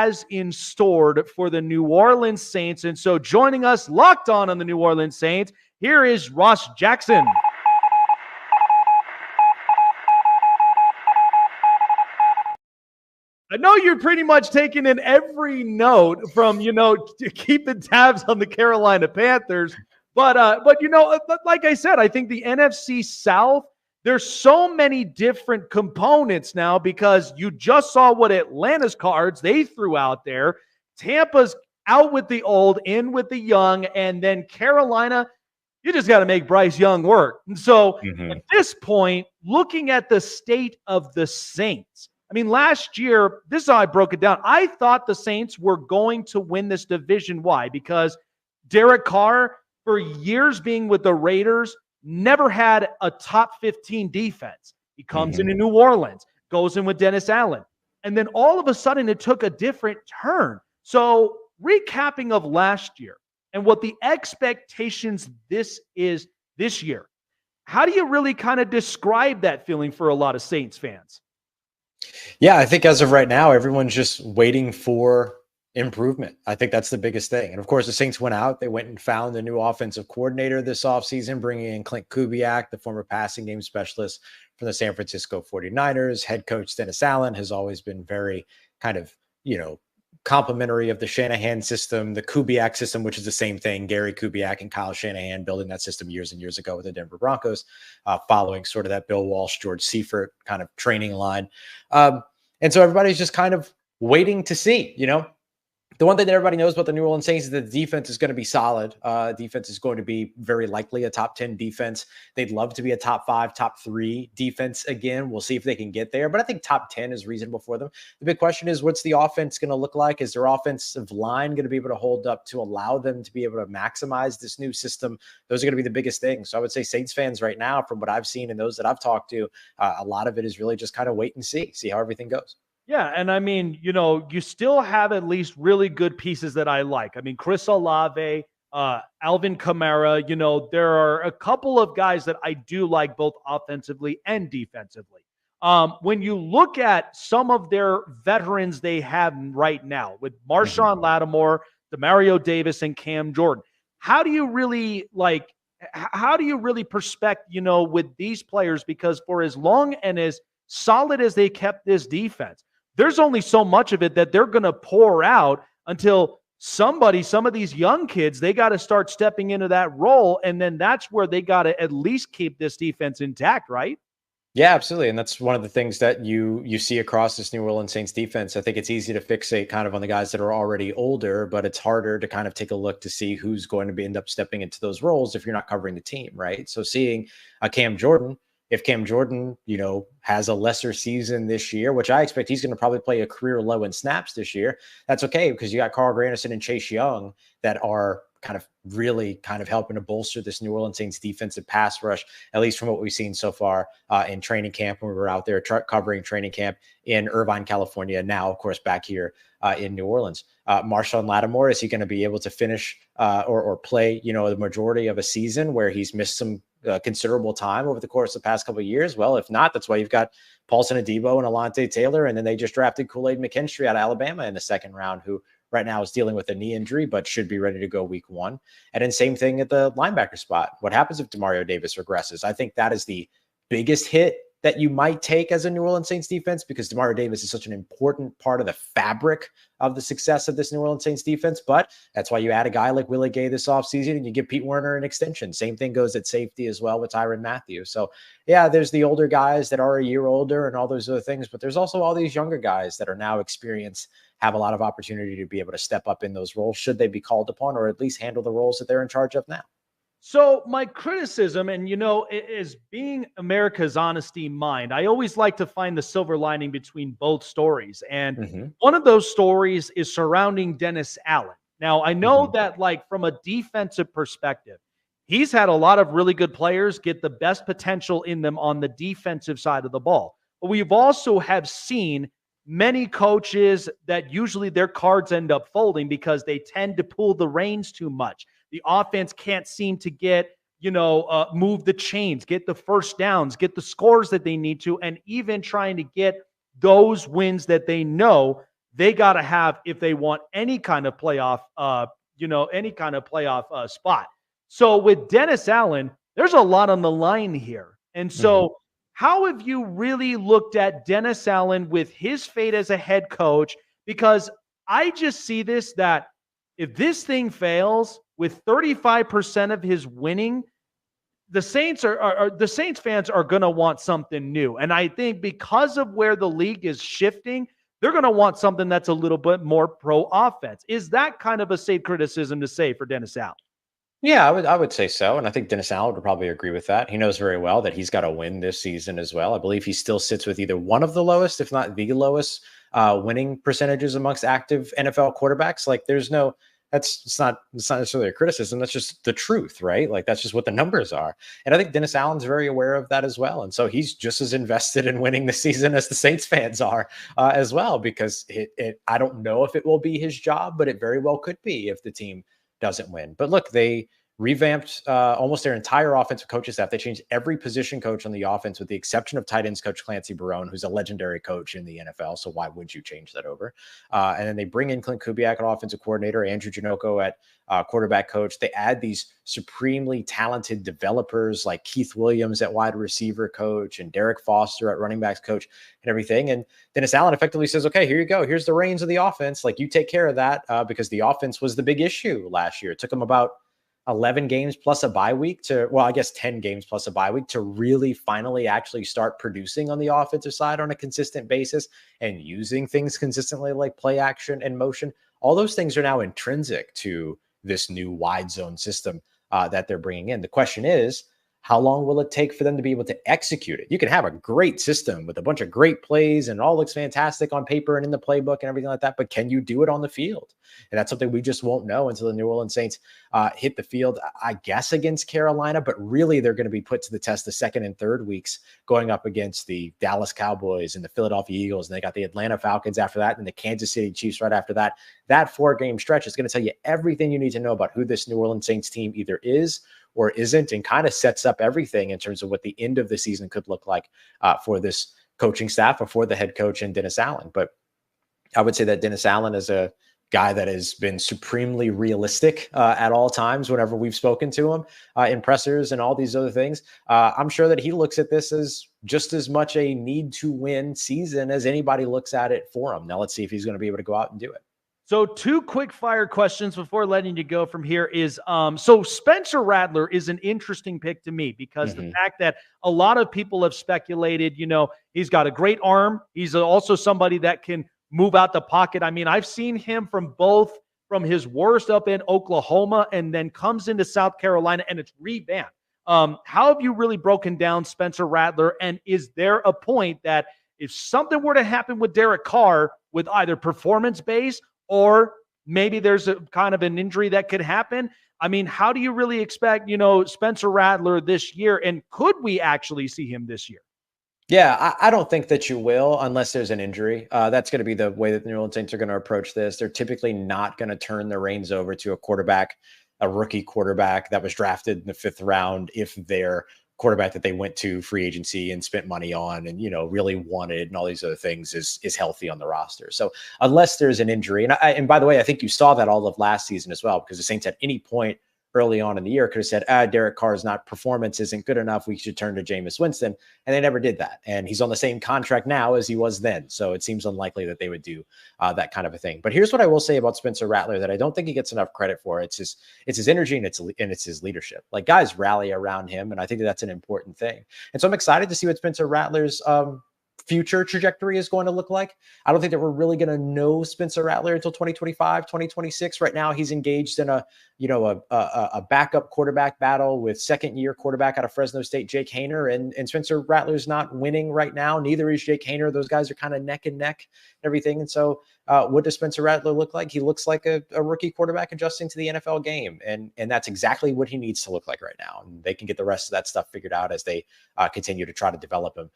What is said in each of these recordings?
has in store for the New Orleans Saints. And so joining us locked on the New Orleans Saints, here is Ross Jackson. I know you're pretty much taking in every note from, keeping tabs on the Carolina Panthers. But like I said, I think the NFC South, there's so many different components now because you just saw what Atlanta's cards they threw out there. Tampa's out with the old, in with the young, and then Carolina, you just got to make Bryce Young work. And so at this point, looking at the state of the Saints, I mean, last year, this is how I broke it down. I thought the Saints were going to win this division. Why? Because Derek Carr, for years being with the Raiders, never had a top 15 defense. He comes into New Orleans, goes in with Dennis Allen. And then all of a sudden, it took a different turn. So recapping of last year and what the expectations this year, how do you really kind of describe that feeling for a lot of Saints fans? Yeah, I think as of right now, everyone's just waiting for improvement. I think that's the biggest thing. And of course, the Saints went out. They went and found a new offensive coordinator this offseason, bringing in Clint Kubiak, the former passing game specialist from the San Francisco 49ers. Head coach Dennis Allen has always been very kind of, complimentary of the Shanahan system, the Kubiak system, which is the same thing. Gary Kubiak and Kyle Shanahan building that system years and years ago with the Denver Broncos, following sort of that Bill Walsh, George Seifert kind of training line. And so everybody's just kind of waiting to see, The one thing that everybody knows about the New Orleans Saints is that the defense is going to be solid. Defense is going to be very likely a top 10 defense. They'd love to be a top 5, top 3 defense again. We'll see if they can get there, but I think top 10 is reasonable for them. The big question is, what's the offense going to look like? Is their offensive line going to be able to hold up to allow them to be able to maximize this new system? Those are going to be the biggest things. So I would say Saints fans right now, from what I've seen and those that I've talked to, a lot of it is really just kind of wait and see how everything goes. Yeah, and I mean, you still have at least really good pieces that I like. I mean, Chris Olave, Alvin Kamara, there are a couple of guys that I do like both offensively and defensively. When you look at some of their veterans they have right now with Marshawn Lattimore, Demario Davis, and Cam Jordan, how do you really perspect, with these players? Because for as long and as solid as they kept this defense, there's only so much of it that they're going to pour out until some of these young kids, they got to start stepping into that role. And then that's where they got to at least keep this defense intact, right? Yeah, absolutely. And that's one of the things that you see across this New Orleans Saints defense. I think it's easy to fixate kind of on the guys that are already older, but it's harder to kind of take a look to see who's going to end up stepping into those roles if you're not covering the team, right? So seeing Cam Jordan, if Cam Jordan, has a lesser season this year, which I expect he's going to probably play a career low in snaps this year, that's okay because you got Carl Granderson and Chase Young that are kind of really kind of helping to bolster this New Orleans Saints defensive pass rush, at least from what we've seen so far in training camp when we were out there covering training camp in Irvine, California. Now, of course, back here in New Orleans. Marshawn Lattimore, is he going to be able to finish or play, the majority of a season where he's missed some considerable time over the course of the past couple of years? Well, if not, that's why you've got Paulson Adebo and Alontae Taylor, and then they just drafted Kool-Aid McKinstry out of Alabama in the second round, who right now is dealing with a knee injury, but should be ready to go week 1. And then same thing at the linebacker spot. What happens if Demario Davis regresses? I think that is the biggest hit that you might take as a New Orleans Saints defense, because Demario Davis is such an important part of the fabric of the success of this New Orleans Saints defense. But that's why you add a guy like Willie Gay this offseason and you give Pete Werner an extension. Same thing goes at safety as well with Tyrann Mathieu. So yeah, there's the older guys that are a year older and all those other things, but there's also all these younger guys that are now experienced, have a lot of opportunity to be able to step up in those roles should they be called upon, or at least handle the roles that they're in charge of now. So my criticism, and is being America's honesty mind, I always like to find the silver lining between both stories. And one of those stories is surrounding Dennis Allen. Now, I know that from a defensive perspective, he's had a lot of really good players get the best potential in them on the defensive side of the ball. But we've also have seen many coaches that usually their cards end up folding because they tend to pull the reins too much. The offense can't seem to get, move the chains, get the first downs, get the scores that they need to, and even trying to get those wins that they know they got to have if they want any kind of playoff, spot. So with Dennis Allen, there's a lot on the line here. And so how have you really looked at Dennis Allen with his fate as a head coach? Because I just see this, that if this thing fails with 35% of his winning, the Saints the Saints fans are going to want something new. And I think because of where the league is shifting, they're going to want something that's a little bit more pro offense. Is that kind of a safe criticism to say for Dennis Allen? Yeah, I would say so. And I think Dennis Allen would probably agree with that. He knows very well that he's got to win this season as well. I believe he still sits with either one of the lowest, if not the lowest, winning percentages amongst active NFL quarterbacks. Like it's not necessarily a criticism. That's just the truth, right? Like that's just what the numbers are. And I think Dennis Allen's very aware of that as well. And so he's just as invested in winning the season as the Saints fans are as well, because I don't know if it will be his job, but it very well could be if the team doesn't win. But look, they revamped almost their entire offensive coaching staff. They changed every position coach on the offense with the exception of tight ends coach Clancy Barone, who's a legendary coach in the NFL. So why would you change that over? And then they bring in Clint Kubiak, an offensive coordinator, Andrew Janocko at quarterback coach. They add these supremely talented developers like Keith Williams at wide receiver coach and Derek Foster at running backs coach and everything. And Dennis Allen effectively says, okay, here you go. Here's the reins of the offense. Like you take care of that because the offense was the big issue last year. It took them about 11 games plus a bye week 10 games plus a bye week to really finally actually start producing on the offensive side on a consistent basis and using things consistently like play action and motion. All those things are now intrinsic to this new wide zone system that they're bringing in. The question is, how long will it take for them to be able to execute it? You can have a great system with a bunch of great plays and it all looks fantastic on paper and in the playbook and everything like that, but can you do it on the field? And that's something we just won't know until the New Orleans Saints hit the field, I guess, against Carolina, but really they're going to be put to the test the second and third weeks going up against the Dallas Cowboys and the Philadelphia Eagles. And they got the Atlanta Falcons after that and the Kansas City Chiefs right after that. That 4-game stretch is going to tell you everything you need to know about who this New Orleans Saints team either is or isn't, and kind of sets up everything in terms of what the end of the season could look like for this coaching staff or for the head coach and Dennis Allen. But I would say that Dennis Allen is a guy that has been supremely realistic at all times whenever we've spoken to him in pressers and all these other things. I'm sure that he looks at this as just as much a need to win season as anybody looks at it for him. Now let's see if he's going to be able to go out and do it. So 2 quick fire questions before letting you go from here is, so Spencer Rattler is an interesting pick to me because the fact that a lot of people have speculated, he's got a great arm. He's also somebody that can move out the pocket. I mean, I've seen him from his worst up in Oklahoma and then comes into South Carolina and it's revamped. How have you really broken down Spencer Rattler? And is there a point that if something were to happen with Derek Carr with either performance-based or maybe there's a kind of an injury that could happen? I mean, how do you really expect, Spencer Rattler this year? And could we actually see him this year? Yeah, I don't think that you will unless there's an injury. That's going to be the way that the New Orleans Saints are going to approach this. They're typically not going to turn the reins over to a rookie quarterback that was drafted in the 5th round if they're quarterback that they went to free agency and spent money on and, really wanted and all these other things is healthy on the roster. So unless there's an injury, and by the way, I think you saw that all of last season as well, because the Saints at any point early on in the year could have said, Derek Carr's performance isn't good enough. We should turn to Jameis Winston. And they never did that. And he's on the same contract now as he was then. So it seems unlikely that they would do that kind of a thing. But here's what I will say about Spencer Rattler that I don't think he gets enough credit for. It's his energy and it's his leadership. Like, guys rally around him. And I think that's an important thing. And so I'm excited to see what Spencer Rattler's future trajectory is going to look like. I don't think that we're really going to know Spencer Rattler until 2025, 2026. Right now, he's engaged in a backup quarterback battle with second-year quarterback out of Fresno State, Jake Haener, and Spencer Rattler's not winning right now. Neither is Jake Haener. Those guys are kind of neck and neck and everything. And so what does Spencer Rattler look like? He looks like a rookie quarterback adjusting to the NFL game. And that's exactly what he needs to look like right now. And they can get the rest of that stuff figured out as they continue to try to develop him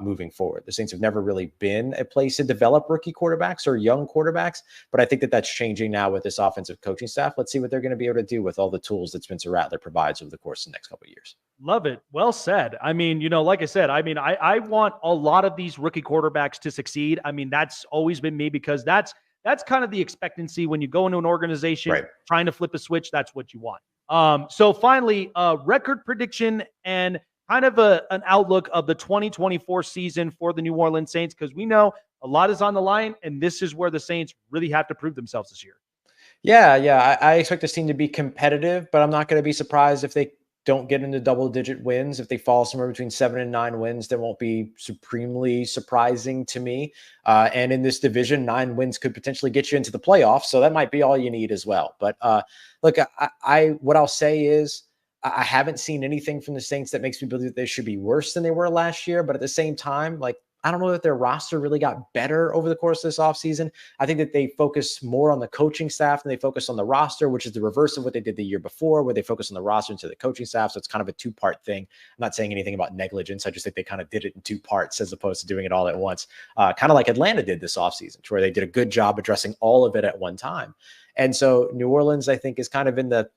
moving forward. The Saints have never really been a place to develop rookie quarterbacks or young quarterbacks, but I think that that's changing now with this offensive coaching staff. Let's see what they're going to be able to do with all the tools that Spencer Rattler provides over the course of the next couple of years. Love it. Well said. I mean, like I said, I want a lot of these rookie quarterbacks to succeed. I mean, that's always been me because that's kind of the expectancy when you go into an organization trying to flip a switch. That's what you want. So finally, record prediction and kind of an outlook of the 2024 season for the New Orleans Saints, because we know a lot is on the line, and this is where the Saints really have to prove themselves this year. Yeah. I expect this team to be competitive, but I'm not going to be surprised if they don't get into double-digit wins. If they fall somewhere between 7 and 9 wins, that won't be supremely surprising to me. And in this division, 9 wins could potentially get you into the playoffs, so that might be all you need as well. But look, what I'll say is I haven't seen anything from the Saints that makes me believe that they should be worse than they were last year. But at the same time, like, I don't know that their roster really got better over the course of this offseason. I think that they focus more on the coaching staff than they focus on the roster, which is the reverse of what they did the year before, where they focus on the roster instead of the coaching staff. So it's kind of a two-part thing. I'm not saying anything about negligence. I just think they kind of did it in 2 parts as opposed to doing it all at once, kind of like Atlanta did this offseason, where they did a good job addressing all of it at one time. And so New Orleans, I think, is kind of in the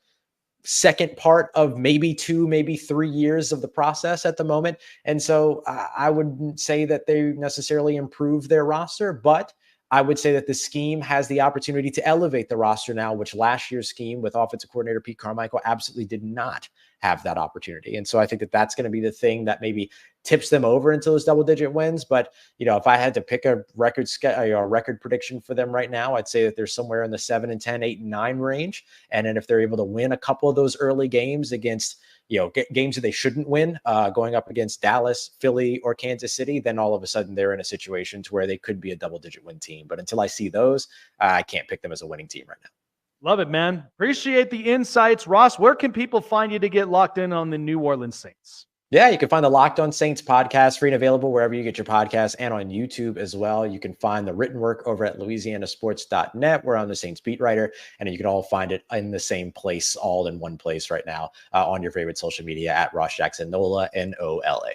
second part of maybe 2, maybe 3 years of the process at the moment. And so I wouldn't say that they necessarily improve their roster, but I would say that the scheme has the opportunity to elevate the roster now, which last year's scheme with offensive coordinator Pete Carmichael absolutely did not have that opportunity. And so I think that that's going to be the thing that maybe tips them over into those double-digit wins. But, if I had to pick a record prediction for them right now, I'd say that they're somewhere in the 7 and 10, 8 and 9 range. And then if they're able to win a couple of those early games against, games that they shouldn't win, going up against Dallas, Philly, or Kansas City, then all of a sudden they're in a situation to where they could be a double-digit win team. But until I see those, I can't pick them as a winning team right now. Love it, man. Appreciate the insights. Ross, where can people find you to get locked in on the New Orleans Saints? Yeah, you can find the Locked On Saints podcast free and available wherever you get your podcasts and on YouTube as well. You can find the written work over at louisianasports.net. We're on the Saints beat writer, and you can all find it in the same place, all in one place right now on your favorite social media at Ross Jackson Nola, Nola.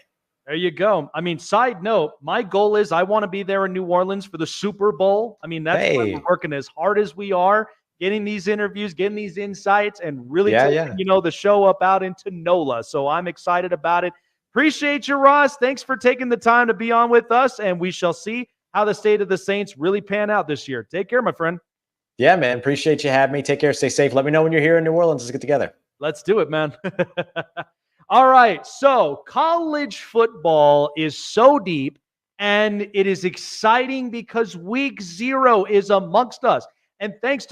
There you go. I mean, side note, my goal is I want to be there in New Orleans for the Super Bowl. I mean, that's why we're working as hard as we are, getting these interviews, getting these insights, and really taking, the show up out into NOLA. So I'm excited about it. Appreciate you, Ross. Thanks for taking the time to be on with us, and we shall see how the state of the Saints really pan out this year. Take care, my friend. Yeah, man. Appreciate you having me. Take care. Stay safe. Let me know when you're here in New Orleans. Let's get together. Let's do it, man. All right. So college football is so deep, and it is exciting because week 0 is amongst us. And thanks to